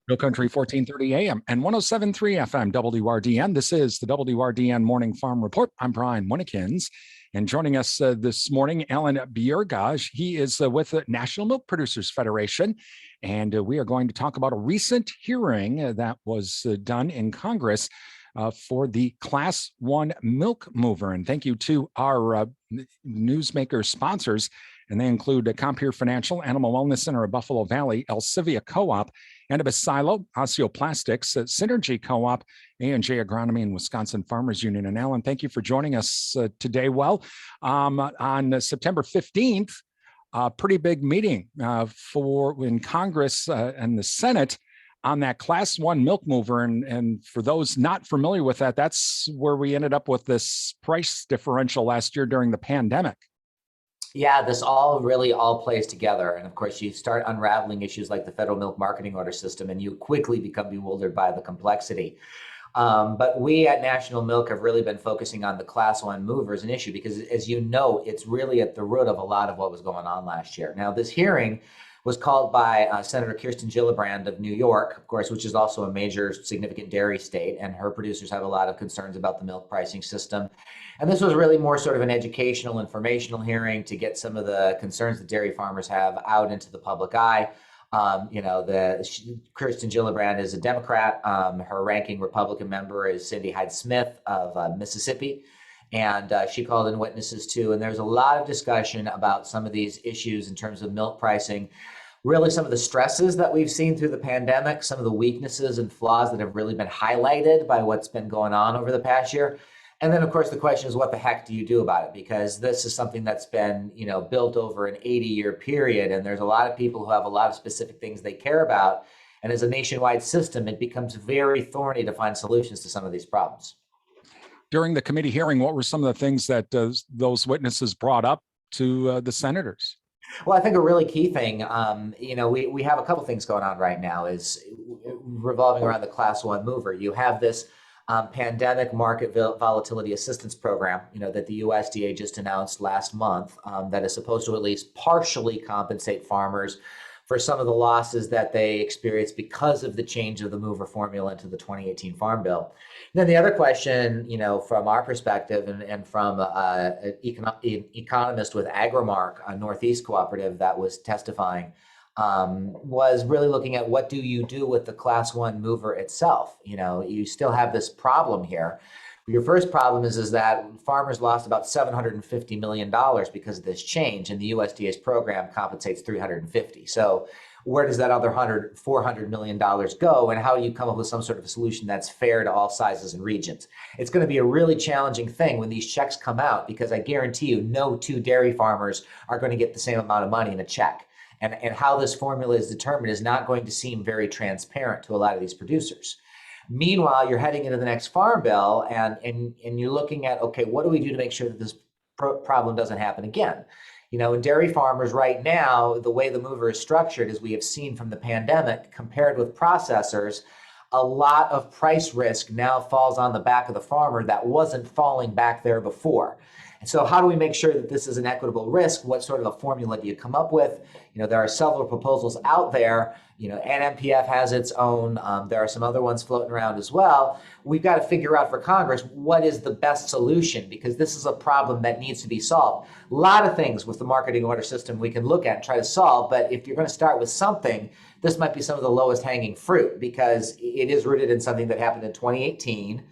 No Country 1430 AM and 107.3 FM WRDN. This is the WRDN Morning Farm Report. I'm Brian Winnikins. And joining us this morning, Alan Bjerga. He is with the National Milk Producers Federation. And we are going to talk about a recent hearing that was done in Congress for the Class 1 milk mover. And thank you to our newsmaker sponsors. And they include Compeer Financial, Animal Wellness Center of Buffalo Valley, Elsivia Co-op, Annabis Silo, Osteoplastics, Synergy Co-op, A&J Agronomy, and Wisconsin Farmers Union. And Alan, thank you for joining us today. Well, on September 15th, a pretty big meeting in Congress and the Senate on that Class 1 milk mover. And for those not familiar with that, that's where we ended up with this price differential last year during the pandemic. Yeah, this all plays together. And of course, you start unraveling issues like the federal milk marketing order system, and you quickly become bewildered by the complexity. But we at National Milk have really been focusing on the Class 1 mover as an issue because, as you know, it's really at the root of a lot of what was going on last year. Now, this hearing was called by Senator Kirsten Gillibrand of New York, of course, which is also a major significant dairy state, and her producers have a lot of concerns about the milk pricing system. And this was really more sort of an educational, informational hearing to get some of the concerns that dairy farmers have out into the public eye. Kirsten Gillibrand is a Democrat. Her ranking Republican member is Cindy Hyde-Smith of Mississippi. And she called in witnesses too. And there's a lot of discussion about some of these issues in terms of milk pricing, really some of the stresses that we've seen through the pandemic, some of the weaknesses and flaws that have really been highlighted by what's been going on over the past year. And then, of course, the question is, what the heck do you do about it? Because this is something that's been, built over an 80-year period. And there's a lot of people who have a lot of specific things they care about. And as a nationwide system, it becomes very thorny to find solutions to some of these problems. During the committee hearing, what were some of the things that those witnesses brought up to the senators? Well, I think a really key thing, we have a couple things going on right now is revolving around the Class 1 mover. You have this pandemic market volatility assistance program, that the USDA just announced last month that is supposed to at least partially compensate farmers for some of the losses that they experienced because of the change of the mover formula into the 2018 Farm Bill. And then the other question, from our perspective and from an economist with Agrimark, a Northeast cooperative that was testifying, was really looking at what do you do with the Class 1 mover itself. You still have this problem here. Your first problem is that farmers lost about $750 million because of this change, and the USDA's program compensates $350. So where does that other $400 million go, and how do you come up with some sort of a solution that's fair to all sizes and regions? It's going to be a really challenging thing when these checks come out, because I guarantee you no two dairy farmers are going to get the same amount of money in a check. And how this formula is determined is not going to seem very transparent to a lot of these producers. Meanwhile, you're heading into the next Farm Bill and you're looking at, okay, what do we do to make sure that this problem doesn't happen again? In dairy farmers right now, the way the mover is structured, as we have seen from the pandemic, compared with processors, a lot of price risk now falls on the back of the farmer that wasn't falling back there before. And so how do we make sure that this is an equitable risk? What sort of a formula do you come up with? There are several proposals out there. NMPF has its own. There are some other ones floating around as well. We've got to figure out for Congress what is the best solution, because this is a problem that needs to be solved. A lot of things with the marketing order system we can look at and try to solve, but if you're going to start with something, this might be some of the lowest hanging fruit, because it is rooted in something that happened in 2018.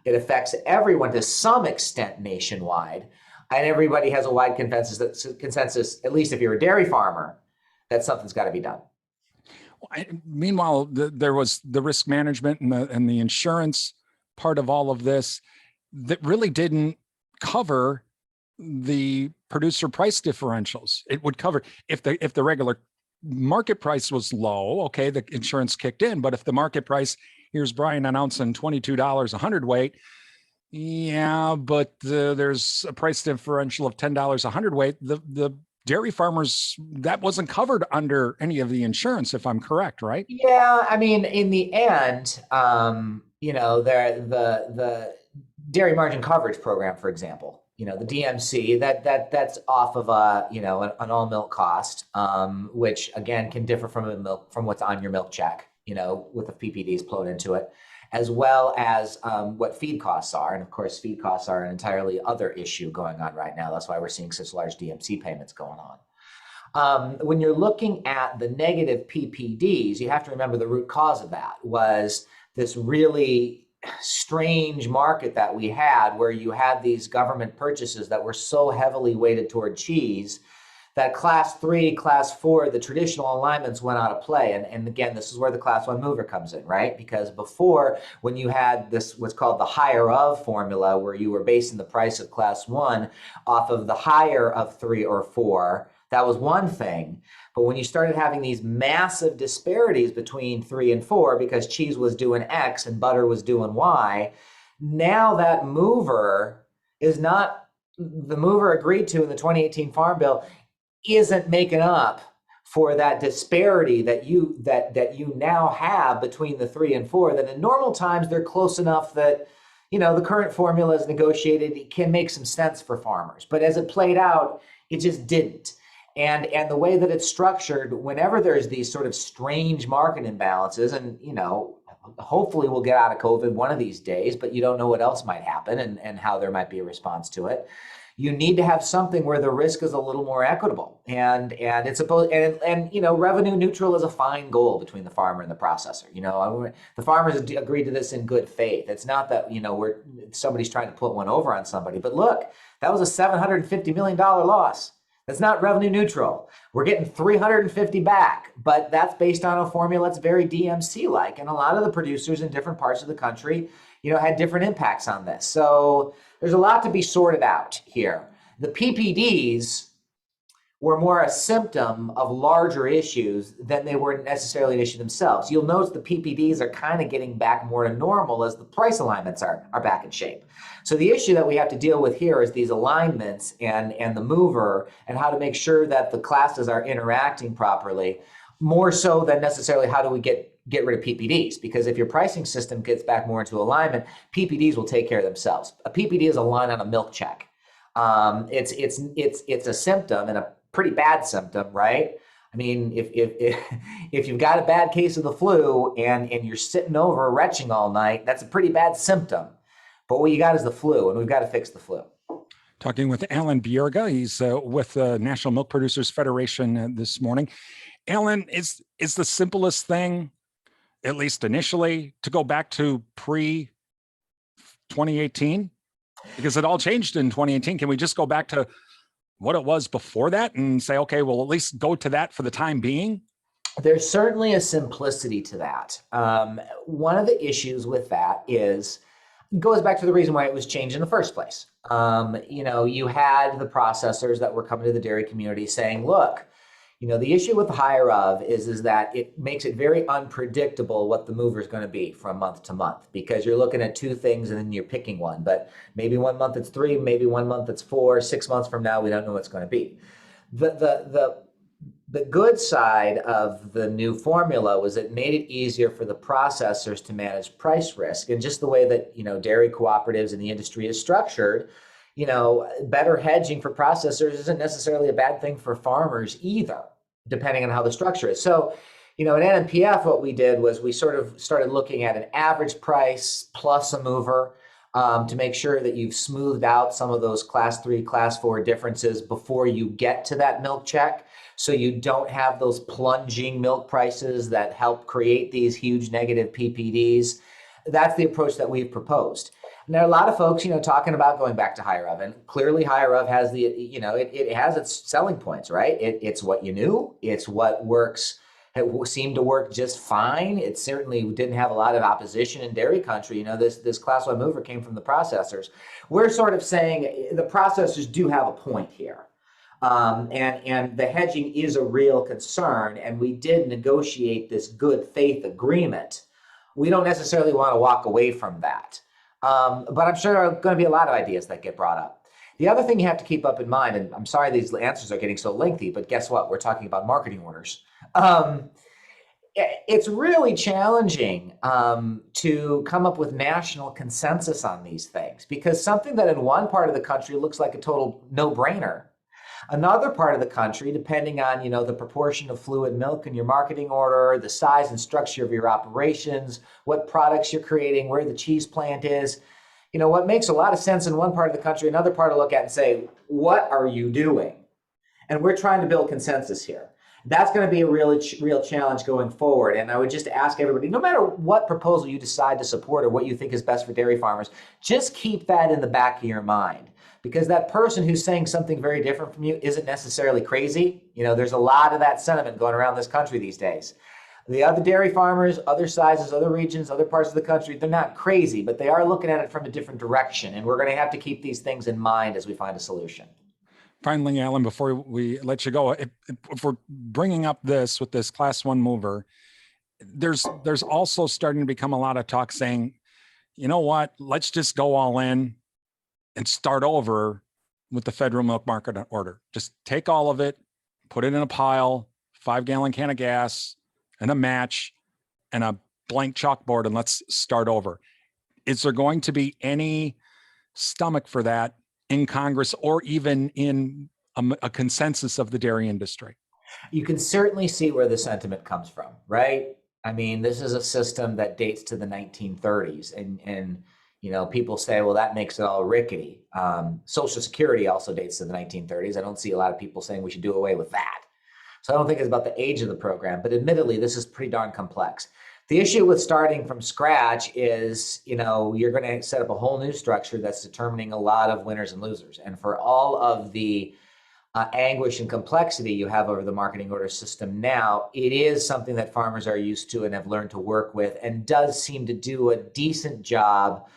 It affects everyone to some extent nationwide, and everybody has a wide consensus, at least if you're a dairy farmer, that something's got to be done. Meanwhile, there was the risk management and the insurance part of all of this that really didn't cover the producer price differentials. It would cover if the regular market price was low, okay, the insurance kicked in. But if the market price, here's Brian announcing $22 a hundredweight, yeah, but there's a price differential of $10 a hundredweight. The dairy farmers, that wasn't covered under any of the insurance, if I'm correct, right? Yeah, I mean, in the end, the dairy margin coverage program, for example, the DMC, that's off of an all milk cost, which again can differ from what's on your milk check. with the PPDs plugged into it, as well as what feed costs are. And of course, feed costs are an entirely other issue going on right now. That's why we're seeing such large DMC payments going on. When you're looking at the negative PPDs, you have to remember the root cause of that was this really strange market that we had where you had these government purchases that were so heavily weighted toward cheese that class 3, class 4, the traditional alignments went out of play. And again, this is where the class 1 mover comes in, right? Because before, when you had this, what's called the higher of formula, where you were basing the price of class 1 off of the higher of 3 or 4, that was one thing. But when you started having these massive disparities between 3 and 4, because cheese was doing X and butter was doing Y, now that mover is not, the mover agreed to in the 2018 Farm Bill isn't making up for that disparity that you now have between the 3 and 4, that in normal times they're close enough that the current formula is negotiated, it can make some sense for farmers. But as it played out, it just didn't. And the way that it's structured, whenever there's these sort of strange market imbalances, and hopefully we'll get out of COVID one of these days, but you don't know what else might happen and how there might be a response to it. You need to have something where the risk is a little more equitable, and it's supposed and revenue neutral is a fine goal between the farmer and the processor. The farmers agreed to this in good faith. It's not that somebody's trying to put one over on somebody. But look, that was a $750 million loss. That's not revenue neutral. We're getting 350 back, but that's based on a formula that's very DMC-like, and a lot of the producers in different parts of the country, had different impacts on this. So there's a lot to be sorted out here. The PPDs were more a symptom of larger issues than they were necessarily an issue themselves. You'll notice the PPDs are kind of getting back more to normal as the price alignments are back in shape. So the issue that we have to deal with here is these alignments and the mover, and how to make sure that the classes are interacting properly, more so than necessarily how do we get rid of PPDs. Because if your pricing system gets back more into alignment, PPDs will take care of themselves. A PPD is a line on a milk check. It's a symptom, and a pretty bad symptom, right? I mean, if you've got a bad case of the flu and you're sitting over retching all night, that's a pretty bad symptom. But what you got is the flu, and we've got to fix the flu. Talking with Alan Bjerga, he's with the National Milk Producers Federation this morning. Alan, is the simplest thing, at least initially, to go back to pre-2018? Because it all changed in 2018. Can we just go back to what it was before that and say, okay, well, at least go to that for the time being? There's certainly a simplicity to that. One of the issues with that goes back to the reason why it was changed in the first place. You had the processors that were coming to the dairy community saying, look, the issue with the higher of is that it makes it very unpredictable what the mover is going to be from month to month, because you're looking at two things and then you're picking one. But maybe 1 month it's 3, maybe 1 month it's 4, 6 months from now we don't know what it's going to be. The good side of the new formula was it made it easier for the processors to manage price risk, and just the way that dairy cooperatives and the industry is structured. Better hedging for processors isn't necessarily a bad thing for farmers either, depending on how the structure is. So, at NMPF, what we did was we sort of started looking at an average price plus a mover to make sure that you've smoothed out some of those class 3, class 4 differences before you get to that milk check, so you don't have those plunging milk prices that help create these huge negative PPDs. That's the approach that we've proposed. And there are a lot of folks, talking about going back to higher of, and clearly higher of has it has its selling points, right? It's what you knew. It's what works. It seemed to work just fine. It certainly didn't have a lot of opposition in dairy country. This class 1 mover came from the processors. We're sort of saying the processors do have a point here. And the hedging is a real concern, and we did negotiate this good faith agreement. We don't necessarily want to walk away from that. But I'm sure there are going to be a lot of ideas that get brought up. The other thing you have to keep up in mind, and I'm sorry these answers are getting so lengthy, but guess what? We're talking about marketing orders. It's really challenging to come up with national consensus on these things, because something that in one part of the country looks like a total no-brainer Another part of the country, depending on, the proportion of fluid milk in your marketing order, the size and structure of your operations, what products you're creating, where the cheese plant is, what makes a lot of sense in one part of the country, another part to look at and say, what are you doing? And we're trying to build consensus here. That's going to be a real challenge going forward. And I would just ask everybody, no matter what proposal you decide to support or what you think is best for dairy farmers, just keep that in the back of your mind. Because that person who's saying something very different from you isn't necessarily crazy. There's a lot of that sentiment going around this country these days. The other dairy farmers, other sizes, other regions, other parts of the country, they're not crazy, but they are looking at it from a different direction. And we're going to have to keep these things in mind as we find a solution. Finally, Alan, before we let you go, if we're bringing up this with this class one mover, there's also starting to become a lot of talk saying, you know what, let's just go all in and start over with the federal milk market order. Just take all of it, put it in a pile, 5-gallon can of gas and a match and a blank chalkboard, and let's start over. Is there going to be any stomach for that in Congress or even in a consensus of the dairy industry? You can certainly see where the sentiment comes from, right? I mean, this is a system that dates to the 1930s, and people say, well, that makes it all rickety. Social Security also dates to the 1930s. I don't see a lot of people saying we should do away with that. So I don't think it's about the age of the program, but admittedly, this is pretty darn complex. The issue with starting from scratch is, you're going to set up a whole new structure that's determining a lot of winners and losers. And for all of the anguish and complexity you have over the marketing order system now, it is something that farmers are used to and have learned to work with, and does seem to do a decent job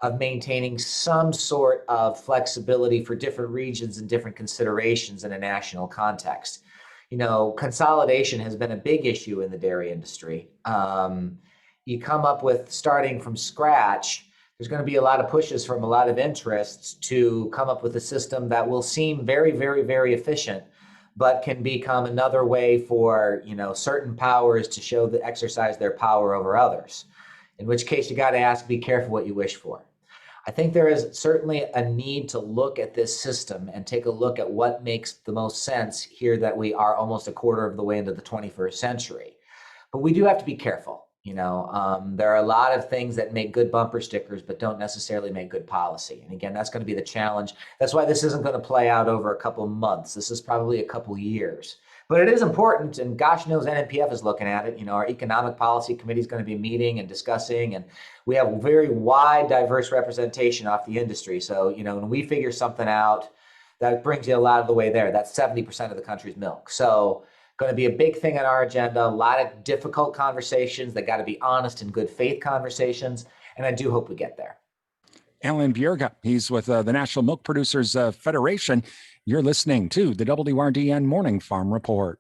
of maintaining some sort of flexibility for different regions and different considerations in a national context. Consolidation has been a big issue in the dairy industry. You come up with starting from scratch, there's going to be a lot of pushes from a lot of interests to come up with a system that will seem very, very, very efficient, but can become another way for, certain powers to exercise their power over others. In which case you got to ask, be careful what you wish for. I think there is certainly a need to look at this system and take a look at what makes the most sense here that we are almost a quarter of the way into the 21st century. But we do have to be careful. There are a lot of things that make good bumper stickers, but don't necessarily make good policy. And again, that's going to be the challenge. That's why this isn't going to play out over a couple of months. This is probably a couple of years. But it is important, and gosh knows NNPF is looking at it. Our economic policy committee is going to be meeting and discussing, and we have very wide, diverse representation off the industry. So, when we figure something out, that brings you a lot of the way there. That's 70% of the country's milk. So, going to be a big thing on our agenda, a lot of difficult conversations that got to be honest and good faith conversations, and I do hope we get there. Alan Bjerga, he's with the National Milk Producers Federation. You're listening to the WRDN Morning Farm Report.